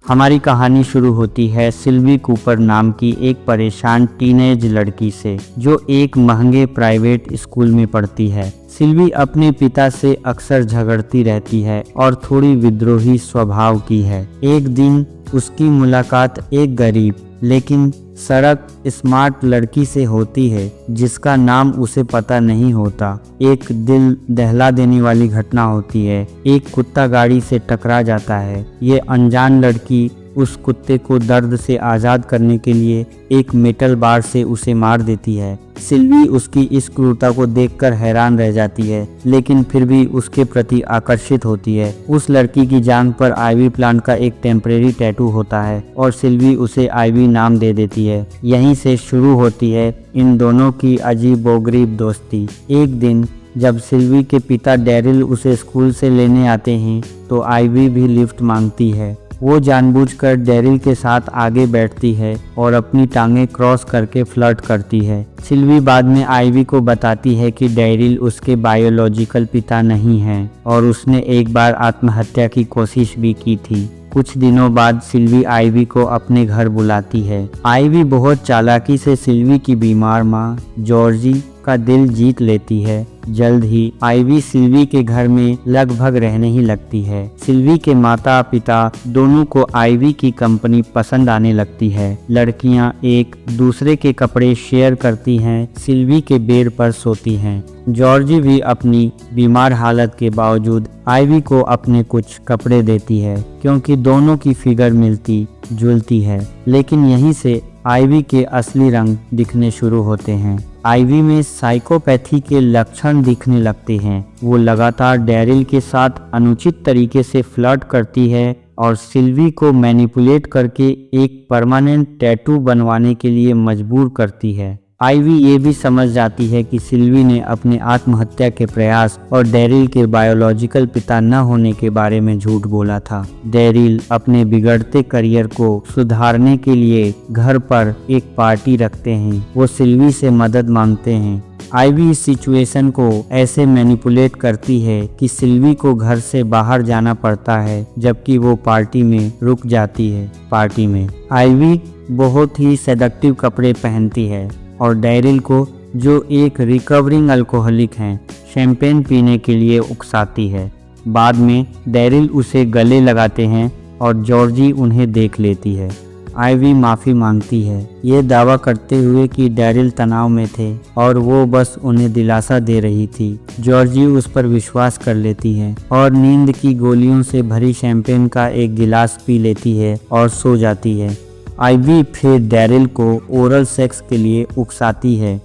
हमारी कहानी शुरू होती है सिल्वी कूपर नाम की एक परेशान टीनेज लड़की से जो एक महंगे प्राइवेट स्कूल में पढ़ती है। सिल्वी अपने पिता से अक्सर झगड़ती रहती है और थोड़ी विद्रोही स्वभाव की है। एक दिन उसकी मुलाकात एक गरीब लेकिन सड़क स्मार्ट लड़की से होती है जिसका नाम उसे पता नहीं होता। एक दिल दहला देने वाली घटना होती है। एक कुत्ता गाड़ी से टकरा जाता है। ये अनजान लड़की उस कुत्ते को दर्द से आज़ाद करने के लिए एक मेटल बार से उसे मार देती है। सिल्वी उसकी इस क्रूरता को देखकर हैरान रह जाती है लेकिन फिर भी उसके प्रति आकर्षित होती है। उस लड़की की जांघ पर आइवी प्लांट का एक टेम्परेरी टैटू होता है और सिल्वी उसे आइवी नाम दे देती है। यहीं से शुरू होती है इन दोनों की अजीबोगरीब दोस्ती। एक दिन जब सिल्वी के पिता डैरिल उसे स्कूल से लेने आते हैं तो आइवी भी लिफ्ट मांगती है। वो जानबूझकर डैरिल के साथ आगे बैठती है और अपनी टांगें क्रॉस करके फ्लर्ट करती है। सिल्वी बाद में आइवी को बताती है कि डैरिल उसके बायोलॉजिकल पिता नहीं हैं और उसने एक बार आत्महत्या की कोशिश भी की थी। कुछ दिनों बाद सिल्वी आइवी को अपने घर बुलाती है। आइवी बहुत चालाकी से सिल्वी की बीमार माँ जॉर्जी का दिल जीत लेती है। जल्द ही आइवी सिल्वी के घर में लगभग रहने ही लगती है। सिल्वी के माता पिता दोनों को आइवी की कंपनी पसंद आने लगती है। लड़कियां एक दूसरे के कपड़े शेयर करती हैं, सिल्वी के बेड पर सोती हैं। जॉर्जी भी अपनी बीमार हालत के बावजूद आइवी को अपने कुछ कपड़े देती है क्योंकि दोनों की फिगर मिलती जुलती है। लेकिन यहीं से आइवी के असली रंग दिखने शुरू होते हैं। आइवी में साइकोपैथी के लक्षण दिखने लगते हैं। वो लगातार डैरिल के साथ अनुचित तरीके से फ्लर्ट करती है और सिल्वी को मैनिपुलेट करके एक परमानेंट टैटू बनवाने के लिए मजबूर करती है। आइवी ये भी समझ जाती है कि सिल्वी ने अपने आत्महत्या के प्रयास और डैरिल के बायोलॉजिकल पिता न होने के बारे में झूठ बोला था। डैरिल अपने बिगड़ते करियर को सुधारने के लिए घर पर एक पार्टी रखते हैं। वो सिल्वी से मदद मांगते हैं। आइवी इस सिचुएशन को ऐसे मैनिपुलेट करती है कि सिल्वी को घर से बाहर जाना पड़ता है जबकि वो पार्टी में रुक जाती है। पार्टी में आइवी बहुत ही सेडक्टिव कपड़े पहनती है और डैरिल को, जो एक रिकवरिंग अल्कोहलिक हैं, शैंपेन पीने के लिए उकसाती है। बाद में डैरिल उसे गले लगाते हैं और जॉर्जी उन्हें देख लेती है। आइवी माफ़ी मांगती है, ये दावा करते हुए कि डैरिल तनाव में थे और वो बस उन्हें दिलासा दे रही थी। जॉर्जी उस पर विश्वास कर लेती है और नींद की गोलियों से भरी शैंपेन का एक गिलास पी लेती है और सो जाती है। आइवी फिर डैरिल को ओरल सेक्स के लिए उकसाती है।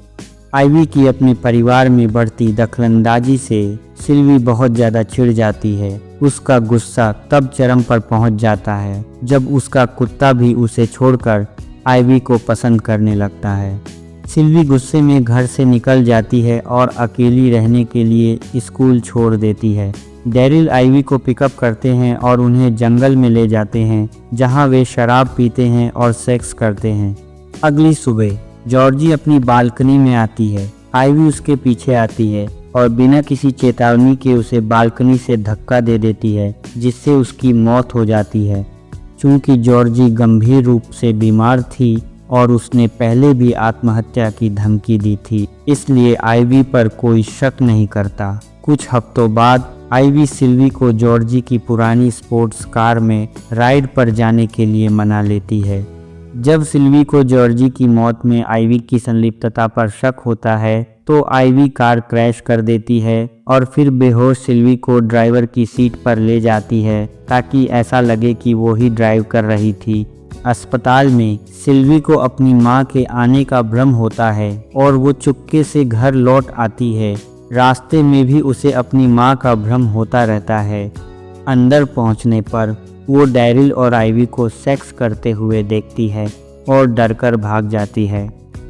आइवी की अपने परिवार में बढ़ती दखलंदाजी से सिल्वी बहुत ज़्यादा चिढ़ जाती है। उसका गुस्सा तब चरम पर पहुंच जाता है जब उसका कुत्ता भी उसे छोड़कर आइवी को पसंद करने लगता है। सिल्वी गुस्से में घर से निकल जाती है और अकेली रहने के लिए स्कूल छोड़ देती है। डैरिल आइवी को पिकअप करते हैं और उन्हें जंगल में ले जाते हैं जहां वे शराब पीते हैं और सेक्स करते हैं। अगली सुबह जॉर्जी अपनी बालकनी में आती है। आइवी उसके पीछे आती है और बिना किसी चेतावनी के उसे बालकनी से धक्का दे देती है जिससे उसकी मौत हो जाती है। चूँकि जॉर्जी गंभीर रूप से बीमार थी और उसने पहले भी आत्महत्या की धमकी दी थी, इसलिए आइवी पर कोई शक नहीं करता। कुछ हफ्तों बाद आइवी सिल्वी को जॉर्जी की पुरानी स्पोर्ट्स कार में राइड पर जाने के लिए मना लेती है। जब सिल्वी को जॉर्जी की मौत में आइवी की संलिप्तता पर शक होता है तो आइवी कार क्रैश कर देती है और फिर बेहोश सिल्वी को ड्राइवर की सीट पर ले जाती है ताकि ऐसा लगे कि वो ही ड्राइव कर रही थी। अस्पताल में सिल्वी को अपनी मां के आने का भ्रम होता है और वो चुपके से घर लौट आती है। रास्ते में भी उसे अपनी मां का भ्रम होता रहता है। अंदर पहुंचने पर वो डैरिल और आइवी को सेक्स करते हुए देखती है और डरकर भाग जाती है।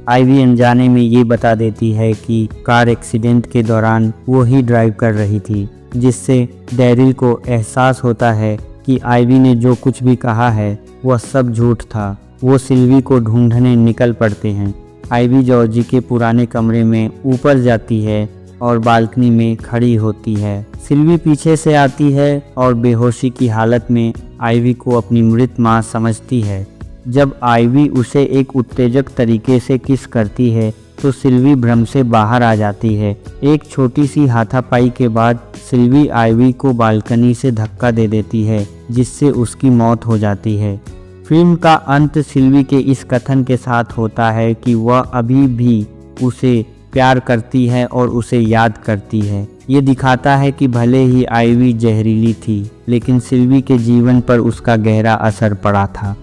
आइवी अनजाने में ये बता देती है कि कार एक्सीडेंट के दौरान वो ही ड्राइव कर रही थी, जिससे डैरिल को एहसास होता है कि आइवी ने जो कुछ भी कहा है वह सब झूठ था। वो सिल्वी को ढूंढने निकल पड़ते हैं। आइवी जॉर्जी के पुराने कमरे में ऊपर जाती है और बालकनी में खड़ी होती है। सिल्वी पीछे से आती है और बेहोशी की हालत में आइवी को अपनी मृत मां समझती है। जब आइवी उसे एक उत्तेजक तरीके से किस करती है तो सिल्वी भ्रम से बाहर आ जाती है। एक छोटी सी हाथापाई के बाद सिल्वी आइवी को बालकनी से धक्का दे देती है, जिससे उसकी मौत हो जाती है। फिल्म का अंत सिल्वी के इस कथन के साथ होता है कि वह अभी भी उसे प्यार करती है और उसे याद करती है। ये दिखाता है कि भले ही आइवी जहरीली थी, लेकिन सिल्वी के जीवन पर उसका गहरा असर पड़ा था।